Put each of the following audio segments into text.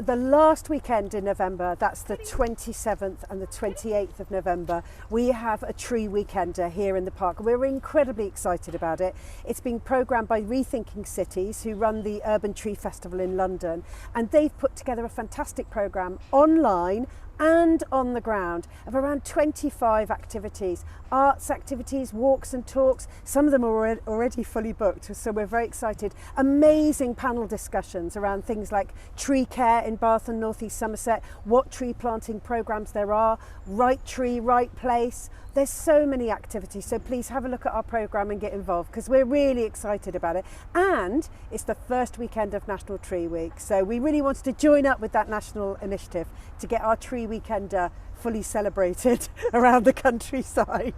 the last weekend in November, that's the 27th and the 28th of November, we have a tree weekender here in the park. We're incredibly excited about it. It's being programmed by Rethinking Cities, who run the Urban Tree Festival in London, and they've put together a fantastic program online and on the ground of around 25 activities, arts activities, walks and talks. Some of them are already fully booked, so we're very excited. Amazing panel discussions around things like tree care in Bath and North East Somerset, what tree planting programmes there are, right tree, right place. There's so many activities, so please have a look at our programme and get involved, because we're really excited about it. And it's the first weekend of National Tree Week, so we really wanted to join up with that national initiative to get our tree weekender fully celebrated around the countryside.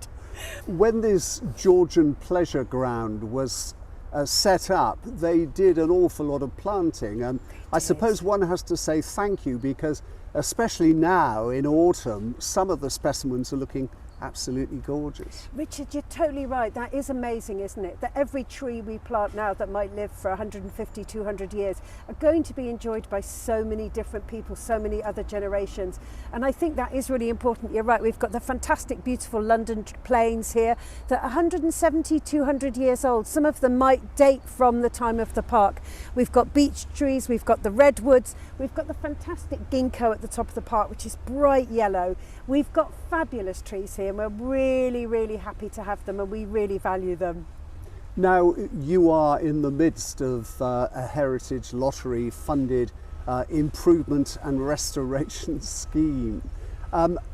When this Georgian pleasure ground was set up, they did an awful lot of planting, and I suppose one has to say thank you, because especially now in autumn, some of the specimens are looking absolutely gorgeous. Richard, you're totally right. That is amazing, isn't it? That every tree we plant now that might live for 150, 200 years are going to be enjoyed by so many different people, so many other generations. And I think that is really important. You're right. We've got the fantastic, beautiful London plains here that are 170, 200 years old. Some of them might date from the time of the park. We've got beech trees, we've got the redwoods, we've got the fantastic ginkgo at the top of the park, which is bright yellow. We've got fabulous trees here, and we're really, really happy to have them, and we really value them. Now, you are in the midst of a Heritage Lottery funded improvement and restoration scheme.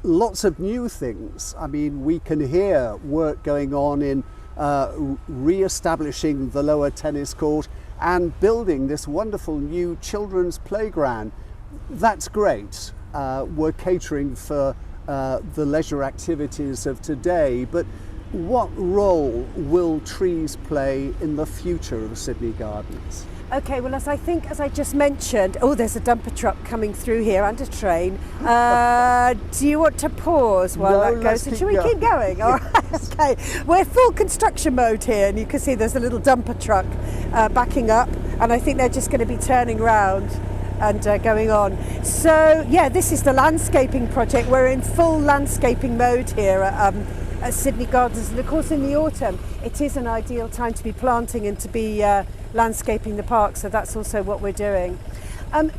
Lots of new things. I mean, we can hear work going on in re-establishing the lower tennis court and building this wonderful new children's playground. That's great. We're catering for the leisure activities of today, but what role will trees play in the future of Sydney Gardens? Okay, well, as I just mentioned, oh, there's a dumper truck coming through here and a train. Do you want to pause while that goes? Should we keep going? All right, okay. We're full construction mode here, and you can see there's a little dumper truck backing up, and I think they're just going to be turning round and going on. So yeah, this is the landscaping project. We're in full landscaping mode here at Sydney Gardens, and of course in the autumn it is an ideal time to be planting and to be landscaping the park, so that's also what we're doing.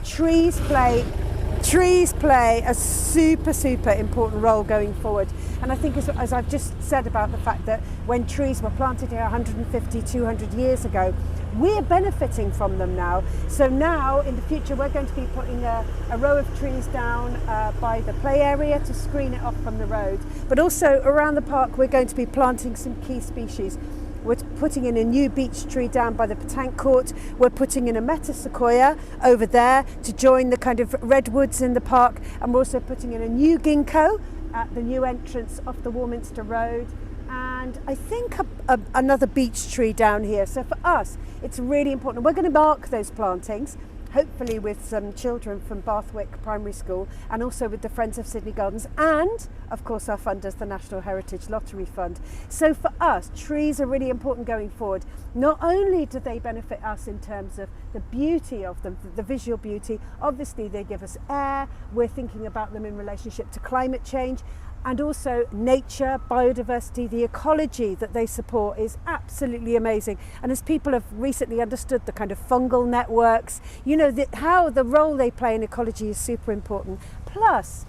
Trees play a super important role going forward, and I think as I've just said about the fact that when trees were planted here 150, 200 years ago, we're benefiting from them now. So now in the future we're going to be putting a row of trees down by the play area to screen it off from the road, but also around the park we're going to be planting some key species. We're putting in a new beech tree down by the petanque court. We're putting in a meta sequoia over there to join the kind of redwoods in the park, and we're also putting in a new ginkgo at the new entrance off the Warminster Road, and I think another beech tree down here. So for us it's really important. We're going to mark those plantings, hopefully with some children from Bathwick Primary School, and also with the Friends of Sydney Gardens, and of course our funders, the National Heritage Lottery Fund. So for us, trees are really important going forward. Not only do they benefit us in terms of the beauty of them, the visual beauty, obviously they give us air, we're thinking about them in relationship to climate change, and also nature, biodiversity, the ecology that they support is absolutely amazing. And as people have recently understood the kind of fungal networks, you know, how the role they play in ecology is super important. Plus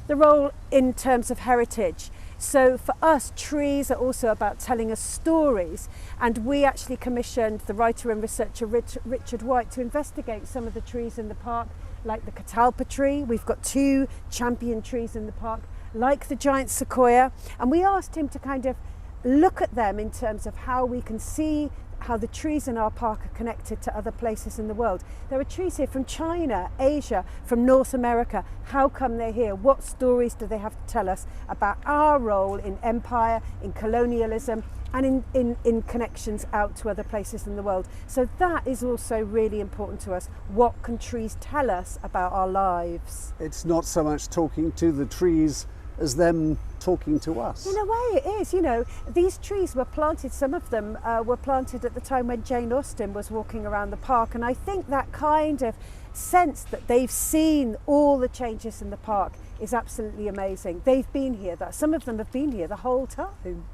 the role in terms of heritage. So for us, trees are also about telling us stories, and we actually commissioned the writer and researcher Richard White to investigate some of the trees in the park, like the catalpa tree. We've got 2 champion trees in the park, like the giant sequoia, and we asked him to kind of look at them in terms of how we can see how the trees in our park are connected to other places in the world. There are trees here from China, Asia, from North America. How come they're here? What stories do they have to tell us about our role in empire, in colonialism, and in connections out to other places in the world? So that is also really important to us. What can trees tell us about our lives? It's not so much talking to the trees as them talking to us. In a way it is, you know. These trees were planted, some of them were planted at the time when Jane Austen was walking around the park, and I think that kind of sense that they've seen all the changes in the park is absolutely amazing. They've been here, some of them have been here the whole time.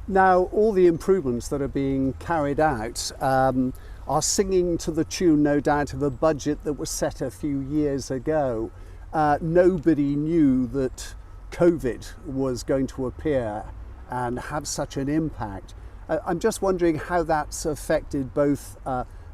Now, all the improvements that are being carried out are singing to the tune, no doubt, of a budget that was set a few years ago. Nobody knew that COVID was going to appear and have such an impact. I'm just wondering how that's affected both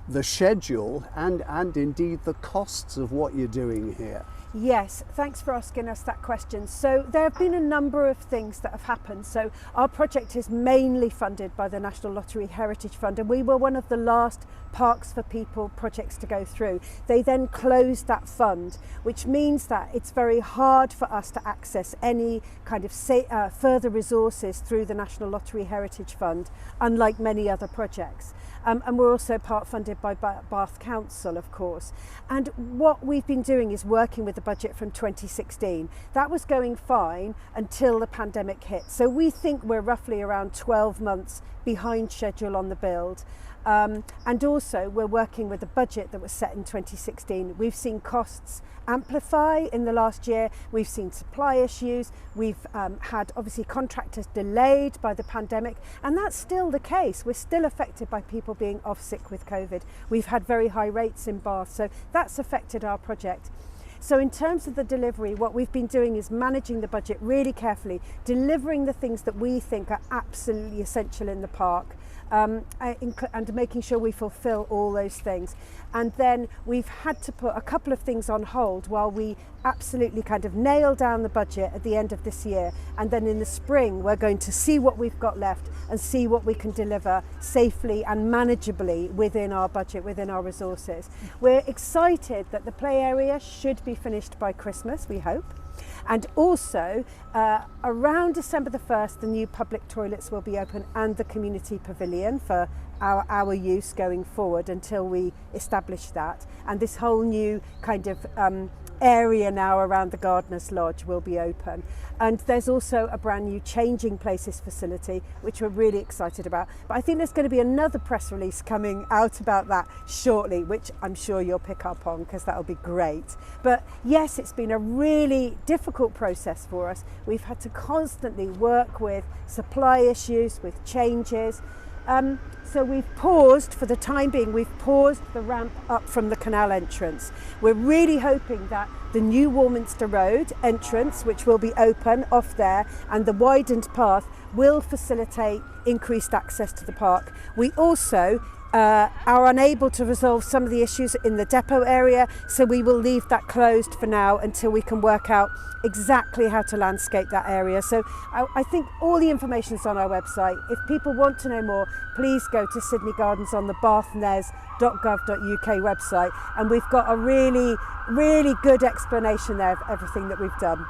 the schedule and indeed the costs of what you're doing here. Yes, thanks for asking us that question. So there have been a number of things that have happened. So our project is mainly funded by the National Lottery Heritage Fund, and we were one of the last Parks for People projects to go through. They then closed that fund, which means that it's very hard for us to access any kind of further resources through the National Lottery Heritage Fund, unlike many other projects. And we're also part funded by Bath Council, of course. And what we've been doing is working with the budget from 2016. That was going fine until the pandemic hit. So we think we're roughly around 12 months behind schedule on the build. And also we're working with a budget that was set in 2016. We've seen costs amplify in the last year. We've seen supply issues. We've had obviously contractors delayed by the pandemic, and that's still the case. We're still affected by people being off sick with COVID. We've had very high rates in Bath, so that's affected our project. So in terms of the delivery, what we've been doing is managing the budget really carefully, delivering the things that we think are absolutely essential in the park, and making sure we fulfill all those things. And then we've had to put a couple of things on hold while we absolutely kind of nail down the budget at the end of this year. And then in the spring, we're going to see what we've got left and see what we can deliver safely and manageably within our budget, within our resources. We're excited that the play area should be finished by Christmas, we hope. And also, around December the 1st, the new public toilets will be open and the community pavilion for our use going forward until we establish that. And this whole new kind of area now around the Gardener's Lodge will be open. And there's also a brand new changing places facility, which we're really excited about. But I think there's going to be another press release coming out about that shortly, which I'm sure you'll pick up on because that'll be great. But yes, it's been a really difficult process for us. We've had to constantly work with supply issues, with changes. So we've paused, for the time being, we've paused the ramp up from the canal entrance. We're really hoping that the new Warminster Road entrance, which will be open off there, and the widened path will facilitate increased access to the park. We also are unable to resolve some of the issues in the depot area, so we will leave that closed for now until we can work out exactly how to landscape that area. So I think all the information is on our website. If people want to know more, please go to Sydney Gardens on the bathnes.gov.uk website, and we've got a really good explanation there of everything that we've done.